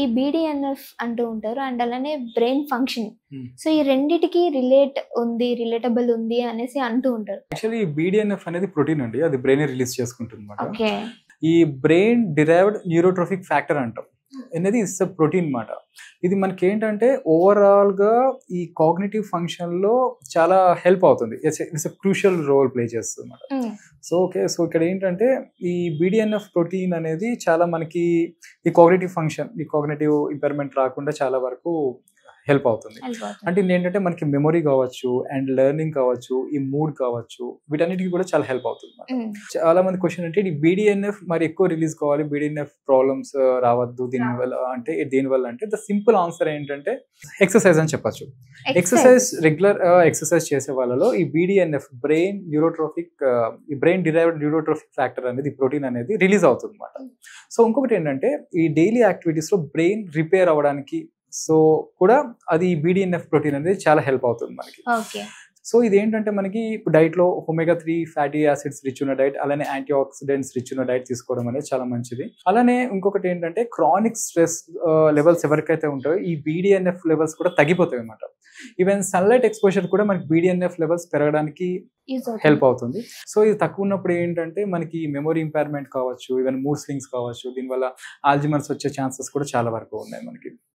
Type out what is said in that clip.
ఈ బీడీఎన్ఎఫ్ అంటూ ఉంటారు. అండ్ అలానే బ్రెయిన్ ఫంక్షనింగ్. హ్మ్. సో, ఈ రెండిటికి రిలేటబుల్ ఉంది అనేసి అంటూ ఉంటారు. యాక్చువల్లీ ఈ బీడీఎన్ఎఫ్ అనేది ప్రోటీన్ అండి. అది బ్రెయినే రిలీజ్ చేసుకుంటుందన్నమాట. ఓకే. ఈ బ్రెయిన్ డిరైవ్డ్ న్యూరోట్రోఫిక్ ఫ్యాక్టర్ అంటాం. అనేది ఇట్స్ ఎ ప్రోటీన్ మాట. ఇది మనకేంటంటే ఓవరాల్‌గా ఈ కాగ్నిటివ్ ఫంక్షన్‌లో చాలా హెల్ప్ అవుతుంది. It's a crucial role play చేస్తుందన్నమాట. హ్మ్. సో ఇక్కడ ఏంటంటే ఈ బీడీఎన్ఎఫ్ ప్రోటీన్ అనేది చాలా మనకి ఈ కాగ్నిటివ్ ఫంక్షన్, ఈ కాగ్నిటివ్ ఇంపైర్‌మెంట్ రాకుండా చాలా వరకు హెల్ప్ అవుతుంది. హెల్ప్ అవుతుంది. అంటే ఏంటంటే మనకి మెమరీ కావచ్చు, అండ్ లెర్నింగ్ కావచ్చు, ఈ మూడ్ కావచ్చు, వీటన్నిటికి కూడా చాలా హెల్ప్ అవుతుంది. హ్మ్. చాలా మంది క్వశ్చన్ అంటే ఈ బీడీఎన్ఎఫ్ మరి ఎక్కువ రిలీజ్ కావాలి, బీడీఎన్ఎఫ్ ప్రాబ్లమ్స్ రావద్దు దీనివల్ల అంటే దేనివల్ల అంటే ద సింపుల్ ఆన్సర్ ఏంటంటే ఎక్సర్సైజ్ అని చెప్పొచ్చు. ఎక్సర్సైజ్ రెగ్యులర్ ఎక్సర్సైజ్ చేసే వాళ్ళలో ఈ బీడీఎన్ఎఫ్ బ్రెయిన్ న్యూరోట్రోఫిక్ ఈ బ్రెయిన్ డిరైవ్డ్ న్యూరోట్రోఫిక్ ఫ్యాక్టర్ అనేది ప్రోటీన్ అనేది రిలీజ్ అవుతుంది అనమాట. సో ఇంకొకటి ఏంటంటే ఈ డైలీ యాక్టివిటీస్ లో బ్రెయిన్ రిపేర్ అవ్వడానికి సో కూడా అది బీడీఎన్ఎఫ్ ప్రోటీన్ అనేది చాలా హెల్ప్ అవుతుంది మనకి. ఓకే. సో ఇదేంటంటే మనకి డైట్లో ఒమేగా 3 ఫ్యాటీ యాసిడ్స్ రిచ్ ఉన్న డైట్, అలానే యాంటీ ఆక్సిడెంట్స్ రిచ్ ఉన్న డైట్ తీసుకోవడం అనేది చాలా మంచిది. అలానే ఇంకొకటి ఏంటంటే క్రానిక్ స్ట్రెస్ లెవెల్స్ ఎవరికైతే ఉంటాయో ఈ బీడీఎన్ఎఫ్ లెవెల్స్ కూడా తగ్గిపోతాయి అన్నమాట. ఈవెన్ సన్లైట్ ఎక్స్పోజర్ కూడా మనకి బీడీఎన్ఎఫ్ లెవెల్స్ పెరగడానికి హెల్ప్ అవుతుంది. సో ఇది తక్కువ ఉన్నప్పుడు ఏంటంటే మనకి మెమరీ ఇంపైర్మెంట్ కావచ్చు, ఈవెన్ మూడ్ స్వింగ్స్ కావచ్చు, దీనివల్ల ఆల్జిమర్స్ వచ్చే ఛాన్సెస్ కూడా చాలా వరకు ఉన్నాయి మనకి.